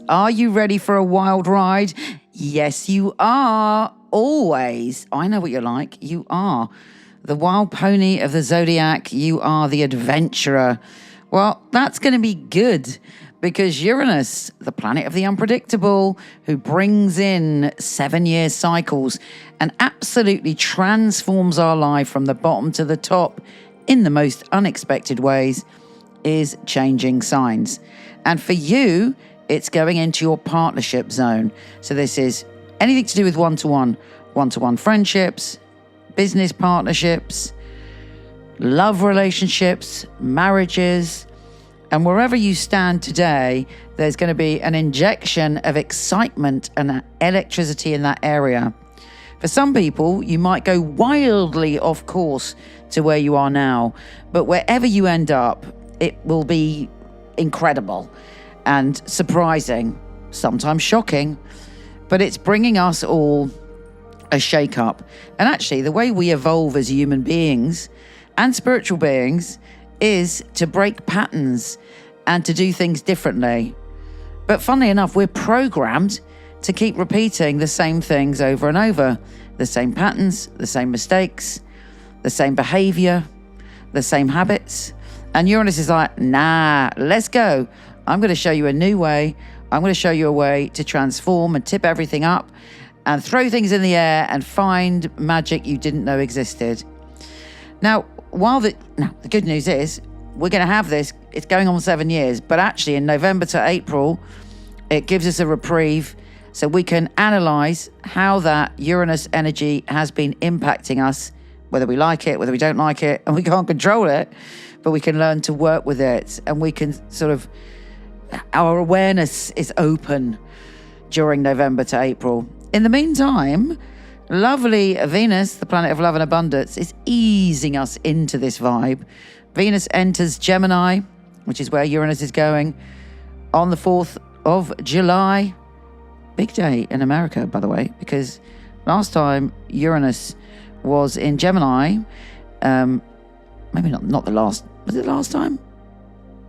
Are you ready for a wild ride? Yes, you are. Always. I know what you're like. You are the wild pony of the zodiac. You are the adventurer. Well, that's going to be good because Uranus, the planet of the unpredictable, who brings in 7-year cycles and absolutely transforms our life from the bottom to the top in the most unexpected ways, is changing signs. And for you, it's going into your partnership zone. So this is anything to do with one-to-one friendships, business partnerships, love relationships, marriages. And wherever you stand today, there's going to be an injection of excitement and electricity in that area. For some people, you might go wildly off course to where you are now, but wherever you end up, it will be incredible and surprising, sometimes shocking, but it's bringing us all a shake-up. And actually, the way we evolve as human beings and spiritual beings is to break patterns and to do things differently. But funnily enough, we're programmed to keep repeating the same things over and over, the same patterns, the same mistakes, the same behavior, the same habits. And Uranus is like, nah, let's go. I'm going to show you a new way. I'm going to show you a way to transform and tip everything up and throw things in the air and find magic you didn't know existed. Now, the good news is we're going to have this. It's going on 7 years, but actually in November to April, it gives us a reprieve so we can analyze how that Uranus energy has been impacting us, whether we like it, whether we don't like it, and we can't control it, but we can learn to work with it, and we can our awareness is open during November to April. In the meantime, lovely Venus, the planet of love and abundance, is easing us into this vibe. Venus enters Gemini, which is where Uranus is going, on the 4th of July. Big day in America, by the way, because last time Uranus was in Gemini, maybe not the last, was it last time?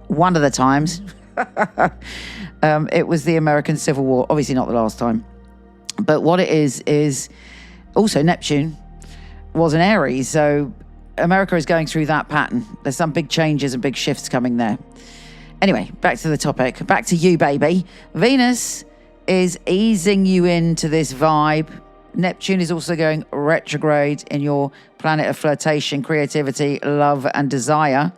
One of the times. It was the American Civil War, obviously not the last time. But what it is also Neptune was in Aries, so America is going through that pattern. There's some big changes and big shifts coming there. Anyway, back to the topic. Back to you, baby. Venus is easing you into this vibe. Neptune is also going retrograde in your planet of flirtation, creativity, love, and desire.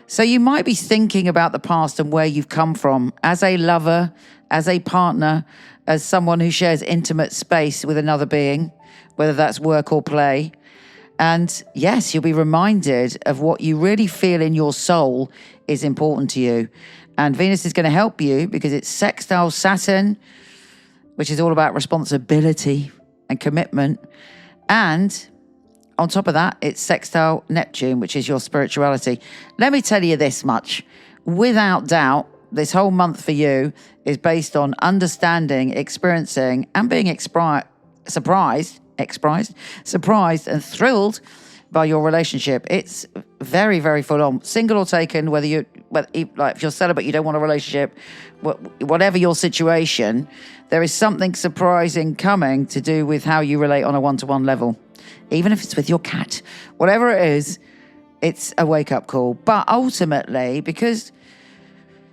So you might be thinking about the past and where you've come from as a lover, as a partner, as someone who shares intimate space with another being, whether that's work or play. And yes, you'll be reminded of what you really feel in your soul is important to you. And Venus is going to help you because it's sextile Saturn, which is all about responsibility and commitment. And on top of that, it's sextile Neptune, which is your spirituality. Let me tell you this much. Without doubt, this whole month for you is based on understanding, experiencing, and being surprised and thrilled by your relationship. It's very, very full on. Single or taken, if you're celibate, you don't want a relationship, whatever your situation, there is something surprising coming to do with how you relate on a one-to-one level. Even if it's with your cat, whatever it is, it's a wake-up call. But ultimately, because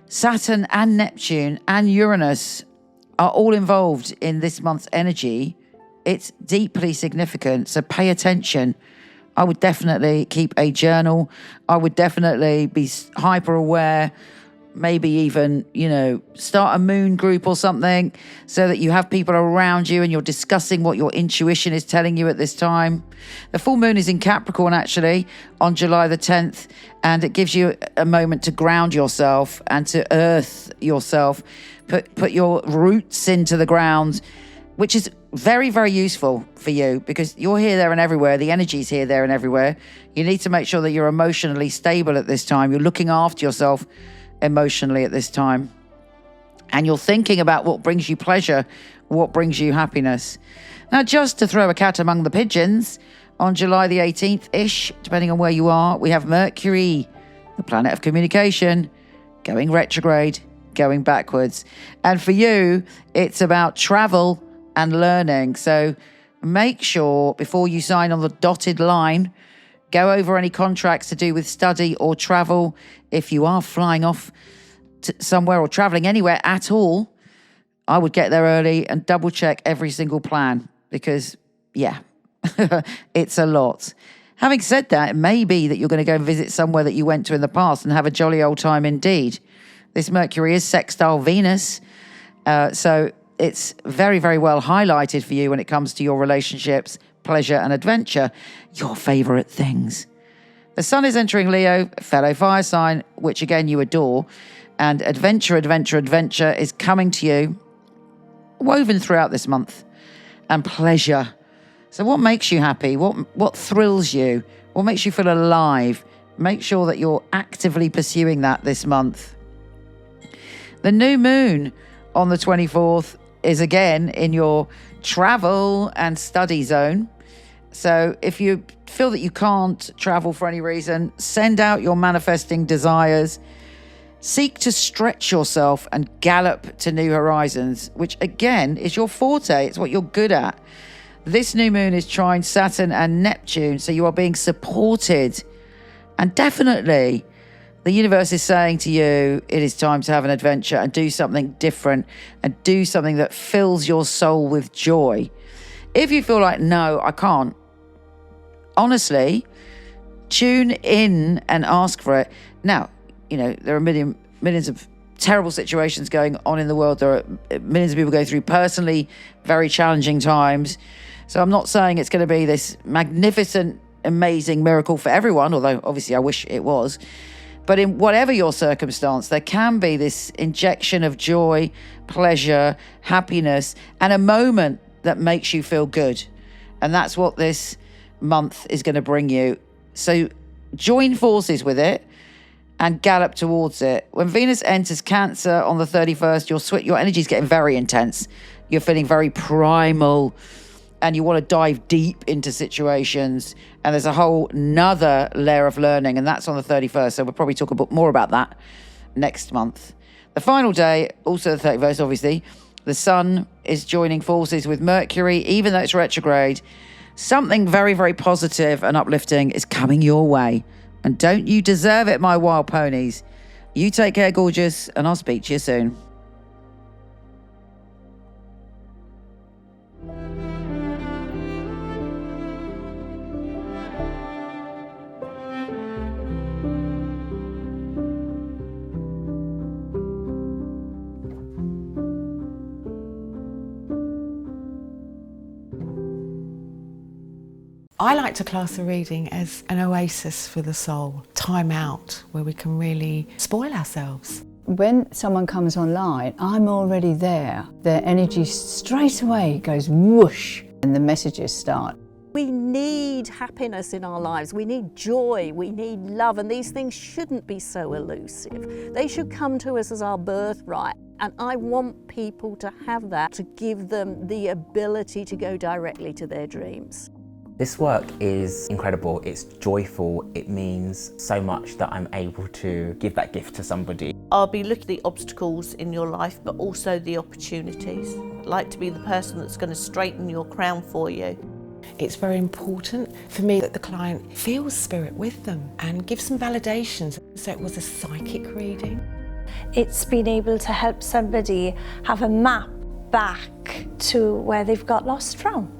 Saturn and Neptune and Uranus are all involved in this month's energy, it's deeply significant. So pay attention. I would definitely keep a journal. I would definitely be hyper aware. Maybe even, start a moon group or something so that you have people around you and you're discussing what your intuition is telling you at this time. The full moon is in Capricorn, actually, on July the 10th, and it gives you a moment to ground yourself and to earth yourself, put your roots into the ground, which is very, very useful for you because you're here, there, and everywhere. The energy's here, there, and everywhere. You need to make sure that you're emotionally stable at this time. You're looking after yourself emotionally at this time. And you're thinking about what brings you pleasure, what brings you happiness. Now, just to throw a cat among the pigeons, on July the 18th-ish, depending on where you are, we have Mercury, the planet of communication, going retrograde going backwards. And for you, it's about travel and learning. So make sure before you sign on the dotted line, go over any contracts to do with study or travel. If you are flying off to somewhere or traveling anywhere at all, I would get there early and double check every single plan because, yeah, it's a lot. Having said that, it may be that you're going to go and visit somewhere that you went to in the past and have a jolly old time indeed. This Mercury is sextile Venus, so it's very, very well highlighted for you when it comes to your relationships, pleasure and adventure, your favourite things. The Sun is entering Leo, fellow fire sign, which again you adore, and adventure is coming to you, woven throughout this month, and pleasure. So what makes you happy? What thrills you? What makes you feel alive? Make sure that you're actively pursuing that this month. The new moon on the 24th is again in your travel and study zone. So if you feel that you can't travel for any reason, send out your manifesting desires. Seek to stretch yourself and gallop to new horizons, which again is your forte. It's what you're good at. This new moon is trine Saturn and Neptune, so you are being supported. And definitely, the universe is saying to you, it is time to have an adventure and do something different and do something that fills your soul with joy. If you feel like, no, I can't, honestly, tune in and ask for it. Now, you know, there are millions of terrible situations going on in the world. There are millions of people going through personally very challenging times. So I'm not saying it's going to be this magnificent, amazing miracle for everyone, although obviously I wish it was. But in whatever your circumstance, there can be this injection of joy, pleasure, happiness, and a moment that makes you feel good. And that's what this month is going to bring you. So join forces with it and gallop towards it. When Venus enters Cancer on the 31st, your energy is getting very intense. You're feeling very primal and you want to dive deep into situations. And there's a whole nother layer of learning, and that's on the 31st. So we'll probably talk a bit more about that next month. The final day, also the 31st, obviously, the Sun is joining forces with Mercury, even though it's retrograde. Something very, very positive and uplifting is coming your way. And don't you deserve it, my wild ponies? You take care, gorgeous, and I'll speak to you soon. I like to class a reading as an oasis for the soul, time out where we can really spoil ourselves. When someone comes online, I'm already there. Their energy straight away goes whoosh and the messages start. We need happiness in our lives, we need joy, we need love, and these things shouldn't be so elusive. They should come to us as our birthright. And I want people to have that, to give them the ability to go directly to their dreams. This work is incredible, it's joyful, it means so much that I'm able to give that gift to somebody. I'll be looking at the obstacles in your life, but also the opportunities. I'd like to be the person that's going to straighten your crown for you. It's very important for me that the client feels spirit with them and gives some validations. So it was a psychic reading. It's been able to help somebody have a map back to where they've got lost from.